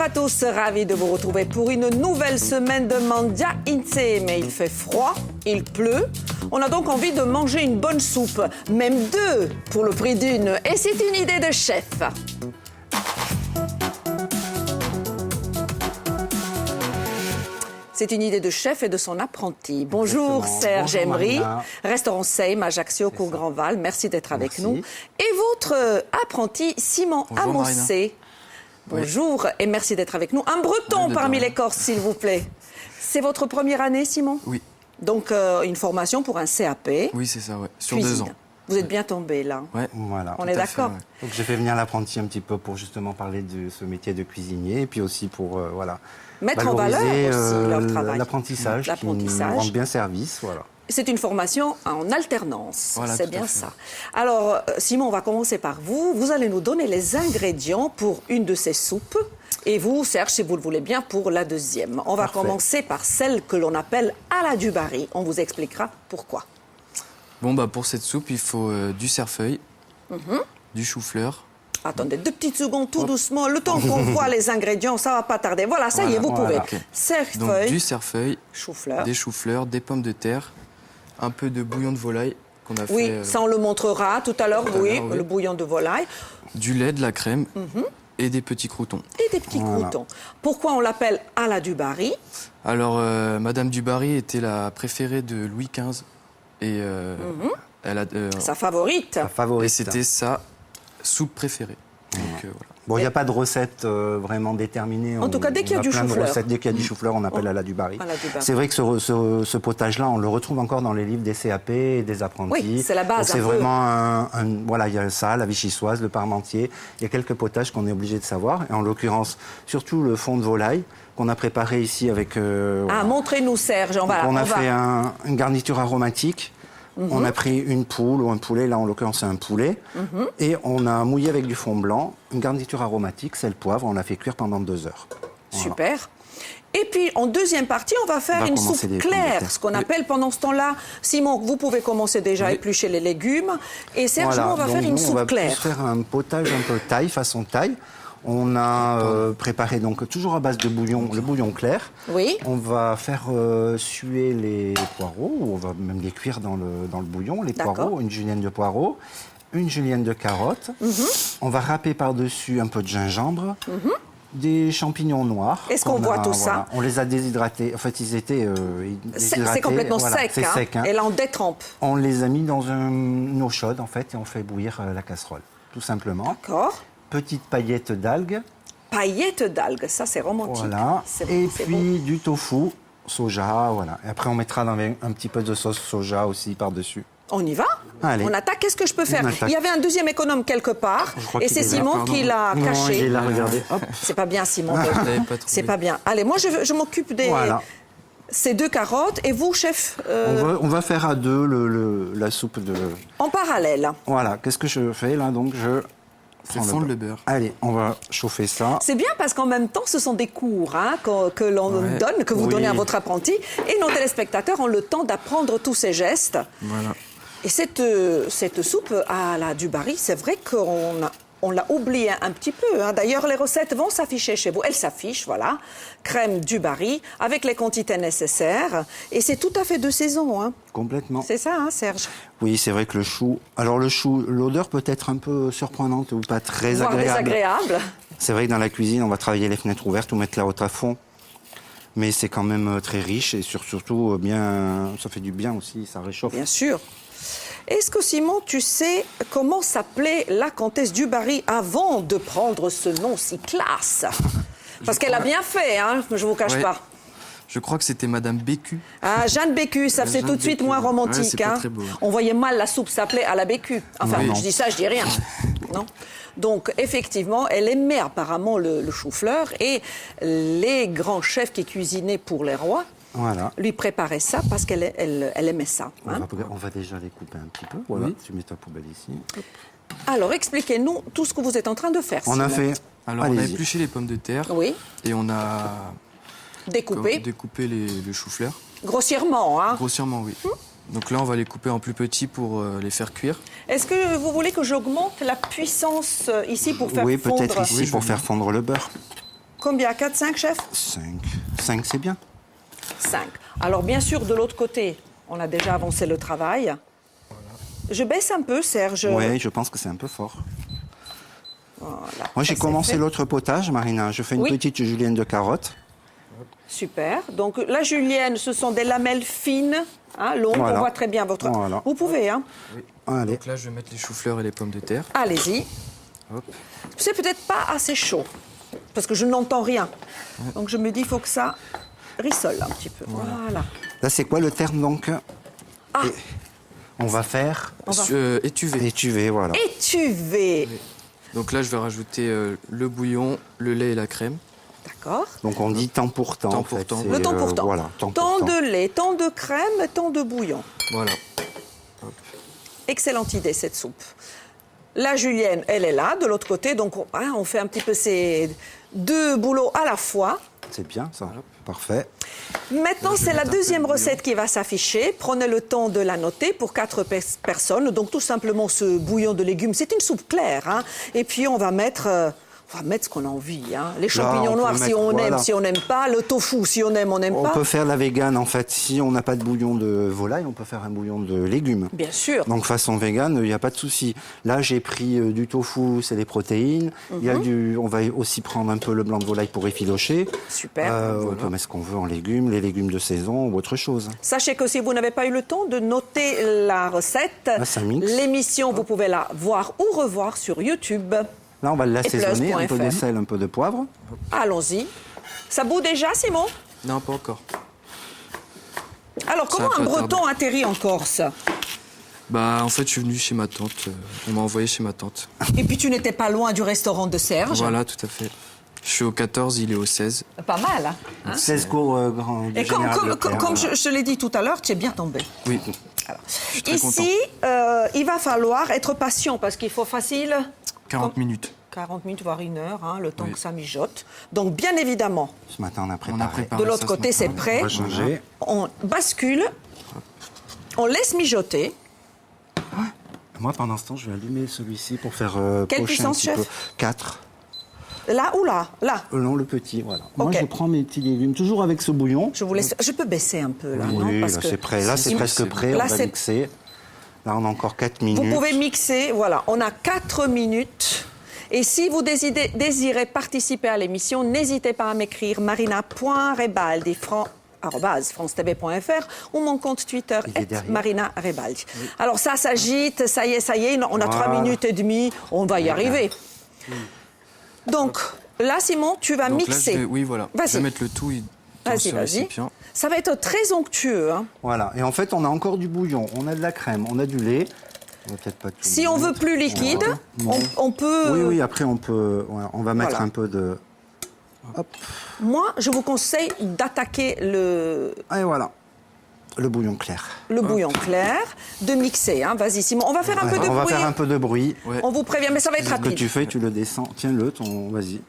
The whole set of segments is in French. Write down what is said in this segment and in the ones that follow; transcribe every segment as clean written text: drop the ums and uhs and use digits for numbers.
à tous, ravi de vous retrouver pour une nouvelle semaine de Mangia Insieme. Il fait froid, il pleut. On a donc envie de manger une bonne soupe, même deux pour le prix d'une. Et c'est une idée de chef. C'est une idée de chef et de son apprenti. Bonjour Serge Emery, restaurant Seim, Ajaccio, Courgrandval. Merci d'être avec nous. Et votre apprenti Simon Amossé. Bonjour et merci d'être avec nous. Un breton parmi les Corses, s'il vous plaît. C'est votre première année, Simon? Oui. Donc une formation pour un CAP. Oui, c'est ça, ouais. Sur Cuisine. 2 ans. Vous êtes bien tombé là. Ouais. Voilà. On est d'accord. Ouais. Donc j'ai fait venir l'apprenti un petit peu pour justement parler de ce métier de cuisinier et puis aussi pour voilà, Mettre en valeur aussi leur travail. l'apprentissage qui nous rend bien service. Voilà. C'est une formation en alternance, Voilà, c'est tout bien à fait. ça. Alors, Simon, on va commencer par vous. Vous allez nous donner les ingrédients pour une de ces soupes. Et vous, Serge, si vous le voulez bien, pour la deuxième. On va commencer par celle que l'on appelle à la du Barry. On vous expliquera pourquoi. Bon, bah, pour cette soupe, il faut du cerfeuil, du chou-fleur. Attendez 2 petites secondes, tout doucement. Le temps qu'on voit les ingrédients, ça va pas tarder. Voilà, ça y est, vous pouvez. Ok. Donc, Cerfeuil, du cerfeuil, chou-fleur. des choux-fleurs, des pommes de terre, un peu de bouillon de volaille qu'on a Oui, fait. ça on le montrera tout à l'heure, oui, oui. le bouillon de volaille. Du lait, de la crème et des petits croûtons. Et des petits croûtons. Pourquoi on l'appelle à la du Barry? Alors, Madame Dubarry était la préférée de Louis XV. Et elle a, Sa favorite. La favorite. et c'était sa soupe préférée. Donc, voilà. Bon, il n'y a pas de recette vraiment déterminée. En tout cas, dès qu'il y a du plein de chou-fleur. recettes. Dès qu'il y a du chou-fleur, on appelle à la du Barry. À la du Barry. C'est vrai que ce potage-là, on le retrouve encore dans les livres des CAP et des apprentis. Oui, c'est la base, Donc, c'est un peu. vraiment voilà, il y a ça, la vichysoise, le parmentier. Il y a quelques potages qu'on est obligé de savoir. Et en l'occurrence, surtout le fond de volaille qu'on a préparé ici avec. Ah, montrez-nous, Serge. On va. fait une garniture aromatique. On a pris une poule ou un poulet, là en l'occurrence c'est un poulet, et on a mouillé avec du fond blanc, une garniture aromatique, sel, poivre, on l'a fait cuire pendant 2 heures. Voilà. Super. Et puis, en deuxième partie, on va faire On va une commencer soupe des pommes de claire, terre. ce qu'on appelle pendant ce temps-là. Simon, vous pouvez commencer déjà à éplucher les légumes. Et Serge, nous, on va donc faire une nous, soupe on va claire. plus faire un potage un peu taille, façon taille. On a préparé donc toujours à base de bouillon, le bouillon clair. Oui. On va faire suer les poireaux, ou on va même les cuire dans le bouillon, les D'accord. poireaux, une julienne de poireaux, une julienne de carottes. On va râper par-dessus un peu de gingembre, des champignons noirs. Est-ce qu'on voit tout ça? On les a déshydratés. En fait, ils étaient déshydratés. C'est complètement Voilà, sec. c'est hein. sec, hein. Et là, on détrempe. On les a mis dans une eau chaude, en fait, et on fait bouillir la casserole, tout simplement. D'accord. Petite paillette d'algues, Paillettes d'algues, ça, c'est romantique. voilà. C'est Et c'est puis du tofu, soja, voilà. Et après, on mettra un petit peu de sauce soja aussi par-dessus. On y va? Allez. On attaque. Qu'est-ce que je peux faire? On attaque. Il y avait un deuxième économe quelque part. Je crois Et qu'il c'est est là, Simon pardon. qui l'a Non, caché. il est là, regardez. Hop. C'est pas bien, Simon. Je l'avais pas trouvé. C'est pas bien. Allez, moi, je m'occupe des... Voilà. Ces 2 carottes. Et vous, chef, On va faire à 2 la soupe de... en parallèle. Voilà, qu'est-ce que je fais là? Donc, je Fais prends fondre le beurre. Allez, on va chauffer ça. C'est bien parce qu'en même temps, ce sont des cours hein, que l'on donne, que vous Oui. donnez à votre apprenti. Et nos téléspectateurs ont le temps d'apprendre tous ces gestes. Voilà. Et cette soupe à la du Barry, c'est vrai qu'on l'a oublié un petit peu. Hein. D'ailleurs, les recettes vont s'afficher chez vous. Elles s'affichent, voilà. Crème du Barry, avec les quantités nécessaires. Et c'est tout à fait de saison. Hein. Complètement. C'est ça, hein, Serge? Oui, c'est vrai que le chou... Alors le chou, l'odeur peut être un peu surprenante ou pas très Voire agréable. désagréable. C'est vrai que dans la cuisine, on va travailler les fenêtres ouvertes ou mettre la haute à fond. Mais c'est quand même très riche et surtout bien... Ça fait du bien aussi, ça réchauffe. Bien sûr. Est-ce que, Simon, tu sais comment s'appelait la comtesse du Barry avant de prendre ce nom si classe? Parce qu'elle a bien fait, hein, je ne vous cache Ouais. pas. Je crois que c'était Madame Bécu. Ah, Jeanne Bécu, ça faisait Jeanne tout de suite Bécu. moins Ouais, romantique. c'est pas hein. très beau. On voyait mal la soupe s'appelait à la Bécu. Enfin, Non. je dis ça, je dis rien. Non. Donc, effectivement, elle aimait apparemment le chou-fleur et les grands chefs qui cuisinaient pour les rois Voilà. lui préparaient ça parce qu'elle aimait ça. hein. On va déjà les couper un petit peu. Voilà, Oui. tu mets ta poubelle ici. Alors, expliquez-nous tout ce que vous êtes en train de faire. On a Simon. fait... Alors, on a Allez-y. épluché les pommes de terre. Oui, Et on a découpé. découpé le chou-fleur. Grossièrement, hein. Grossièrement, oui. Donc là, on va les couper en plus petits pour les faire cuire. Est-ce que vous voulez que j'augmente la puissance ici pour faire Oui, fondre peut-être ici Oui, je pour veux faire bien. fondre le beurre. Combien? 4, 5, chef? 5. 5, c'est bien. 5. Alors, bien sûr, de l'autre côté, on a déjà avancé le travail. Je baisse un peu, Serge. Oui, je pense que c'est un peu fort. Voilà. Moi, j'ai Ça, c'est commencé fait. l'autre potage, Marina. Je fais une Oui. petite julienne de carottes. Super. Donc, la julienne, ce sont des lamelles fines, hein, longues. Voilà. On voit très bien votre... Voilà. Vous pouvez, hein. Allez. Donc là, je vais mettre les choux-fleurs et les pommes de terre. Allez-y. Hop. C'est peut-être pas assez chaud, parce que je n'entends rien. Donc, je me dis, il faut que ça rissole un petit peu. Voilà. Là, c'est quoi le terme, donc? Et on va faire Étuvé. étuver, voilà. Étuvé. Donc là, je vais rajouter le bouillon, le lait et la crème. D'accord. Donc, on dit temps pour temps, Temps en pour fait. temps. C'est, Le temps pour temps. Voilà, temps Tant pour temps. de lait, tant de crème, tant de bouillon. Voilà. Excellente idée, cette soupe. La julienne, elle est là, de l'autre côté. Donc, on fait un petit peu ces deux boulots à la fois. C'est bien, ça. Parfait. Maintenant, c'est la deuxième recette qui va s'afficher. Prenez le temps de la noter pour 4 personnes. Donc, tout simplement, ce bouillon de légumes, c'est une soupe claire, hein. Et puis, on va mettre ce qu'on a envie, hein. Les champignons on peut noirs, si mettre, on aime, voilà. si on n'aime pas. Le tofu, si on aime, on n'aime On pas. peut faire la végane, en fait. Si on n'a pas de bouillon de volaille, on peut faire un bouillon de légumes. Bien sûr. Donc, façon végane, il n'y a pas de souci. Là, j'ai pris du tofu, c'est des protéines. Il y a on va aussi prendre un peu le blanc de volaille pour effilocher. Super. On peut mettre ce qu'on veut en légumes, les légumes de saison ou autre chose. Sachez que si vous n'avez pas eu le temps de noter la recette, ça mixe. l'émission, vous pouvez la voir ou revoir sur YouTube. Là, on va l'assaisonner, un peu de plus.fr. sel, un peu de poivre. Allons-y. Ça bout déjà, Simon? Non, pas encore. Alors, comment Ça un va pas Breton atterrit en Corse? Bah, en fait, je suis venu chez ma tante. On m'a envoyé chez ma tante. Et puis, tu n'étais pas loin du restaurant de Serge. Voilà, tout à fait. Je suis au 14, il est au 16. Pas mal, hein? 16 cours grand. Et comme je l'ai dit tout à l'heure, tu es bien tombé. Oui. Alors, très ici, il va falloir être patient parce qu'il faut facile 40 minutes. 40 minutes, voire 1 heure, hein, le temps que ça mijote. Donc, bien évidemment, Ce matin, on a préparé. On a préparé de l'autre ça côté, ce c'est matin. prêt. On va changer. On bascule, on laisse mijoter. Moi, pendant ce temps, je vais allumer celui-ci pour faire Quelle pocher puissance, un petit chef? peu. 4. Là ou là? Là. Non, le petit, voilà. Moi, Ok. je prends mes petits légumes, toujours avec ce bouillon. Je vous laisse. Je peux baisser un peu là, non? Oui, Parce là, que c'est prêt. Là, c'est si, presque c'est prêt. bon. Là, On va c'est- mixer. Là, on a encore 4 minutes. vous pouvez mixer. Voilà, on a 4 minutes. Et si vous désirez participer à l'émission, n'hésitez pas à m'écrire marina.rebaldi, @francetv.fr ou mon compte Twitter Il est derrière. Marina Rebaldi. Alors ça s'agite, ça y est, on a 3 Voilà. minutes et demie, on va y arriver. Donc là, Simon, tu vas Donc là, mixer. oui, voilà. Vas-y. Je vais mettre le tout dans Vas-y, ce vas-y. récipient. Ça va être très onctueux, hein. Voilà. Et en fait, on a encore du bouillon, on a de la crème, on a du lait. On va peut-être pas tout Si on mettre. veut plus liquide, Voilà. on peut... Oui, oui, après, on peut. Ouais, on va mettre Voilà. un peu de. Hop. Moi, je vous conseille d'attaquer le Et voilà. Le bouillon clair. bouillon clair, de mixer. Hein. Vas-y, Simon. On va faire un peu de on va bruit. faire un peu de bruit. Ouais. On vous prévient, mais ça va être Ce que rapide. tu fais, tu le descends. Tiens-le, vas-y.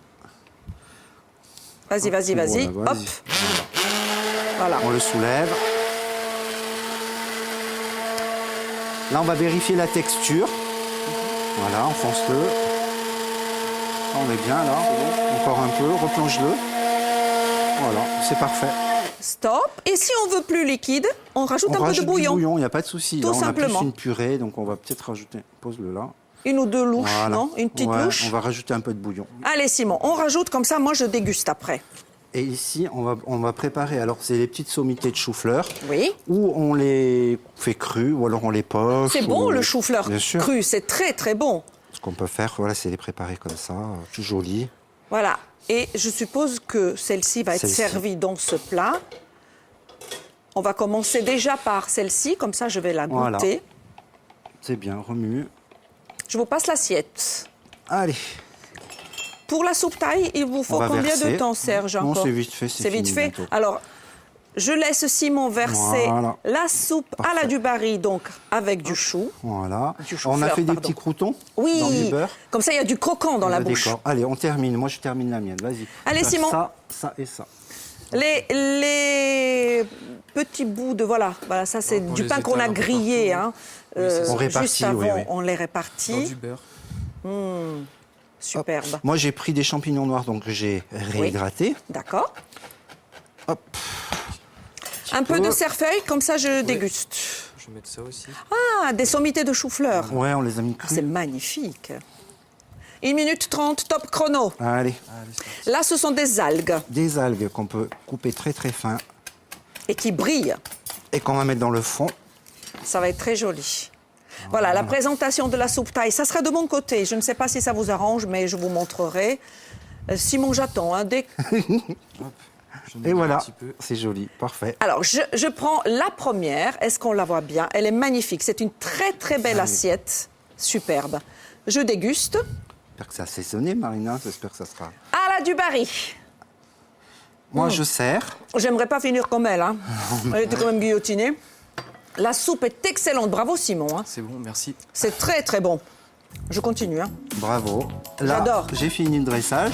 Vas-y, vas-y, vas-y. Voilà, Hop. vas-y. Voilà. On le soulève. Là, on va vérifier la texture. Voilà, enfonce-le. On est bien là. Encore un peu, replonge-le. Voilà, c'est parfait. Stop. Et si on veut plus liquide, on rajoute On un peu rajoute de bouillon. du bouillon, il n'y a pas de souci. Tout Là, on simplement. a plus une purée, donc on va peut-être rajouter. Pose-le là. Une ou deux louches, Voilà. non? Une petite Ouais, louche. On va rajouter un peu de bouillon. Allez, Simon, on rajoute comme ça. Moi, je déguste après. Et ici, on va préparer. Alors, c'est les petites sommités de chou-fleur. Oui. Ou on les fait crus, ou alors on les poche. C'est bon, ou- le chou-fleur Bien sûr. cru. C'est très, très bon. Ce qu'on peut faire, voilà, c'est les préparer comme ça, tout joli. Voilà. Et je suppose que celle-ci va être Celle-ci. servie dans ce plat. On va commencer déjà par celle-ci. Comme ça, je vais la Voilà. goûter. C'est bien, remue. Je vous passe l'assiette. Allez. Pour la soupe thaï, il vous faut On va combien verser. de temps, Serge, Non, encore? c'est vite fait, c'est C'est vite fini fait. bientôt. Alors, je laisse Simon verser Voilà. la soupe à la Parfait. du-barry, donc avec du chou. Voilà. Du On a chou-fleur, fait des pardon. petits croûtons Oui, dans du beurre. comme ça, il y a du croquant dans la bouche. D'accord. Allez, on termine. Moi, je termine la mienne. Vas-y. Allez, Faire Simon. Ça et ça. Les petits bouts de... Voilà, ça, c'est Pour du les pain qu'on a étaler un peu grillé. partout. Hein. Oui, c'est ça. On répartit, Juste avant, oui, oui. on les Dans répartit. du beurre. Superbe. Moi, j'ai pris des champignons noirs, donc j'ai réhydraté. D'accord. Hop. Un peu de cerfeuil, comme ça je déguste. Je vais mettre ça aussi. Ah, des sommités de chou-fleur. Ouais, on les a mis Ah, crus. c'est magnifique. 1 minute 30, top chrono. Allez. Là, ce sont des algues Des algues qu'on peut couper très très fin et qui brillent. et qu'on va mettre dans le fond. Ça va être très joli. Voilà, la présentation de la soupe thaï. Ça sera de mon côté. Je ne sais pas si ça vous arrange, mais je vous montrerai. Simon, j'attends. Hein, dès... Et voilà, c'est joli, parfait. Alors, je prends la première. Est-ce qu'on la voit bien? Elle est magnifique. C'est une très, très belle assiette. Superbe. Je déguste. J'espère que ça a assaisonné, Marina. J'espère que ça sera... À la du Barry. Moi, je sers. J'aimerais pas finir comme elle. Hein. Elle était quand même guillotinée. La soupe est excellente. Bravo, Simon. Hein. C'est bon, merci. C'est très, très bon. Je continue. Hein. Bravo. Là, J'adore. j'ai fini le dressage.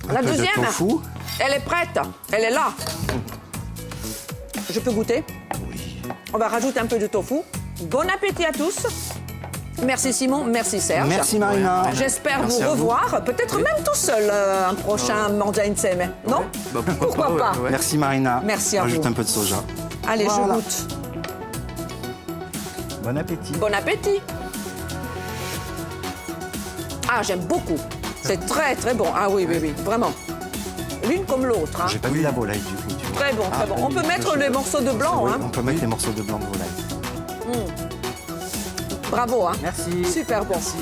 La Un peu de deuxième, tofu. elle est prête. Elle est là. Je peux goûter? Oui. On va rajouter un peu de tofu. Bon appétit à tous. Merci Simon, merci Serge. Merci, Marina. J'espère Merci vous à vous. revoir, peut-être même tout seul, un prochain Mangia Inseme. Non? Bah, Pourquoi ouais, pas? ouais. Merci, Marina. Merci à Rajoute vous. un peu de soja. Allez, Voilà. je goûte. Bon appétit. Bon appétit. Ah, j'aime beaucoup. C'est très, très bon. Ah oui, oui, oui, vraiment. L'une comme l'autre. Hein. J'ai pas vu la volaille, du coup. Tu vois. Très bon, très bon. On peut mettre les morceaux de blanc. Oui, Hein. on peut mettre les morceaux de blanc de volaille. Bravo. Hein. Merci. Super bon. Merci.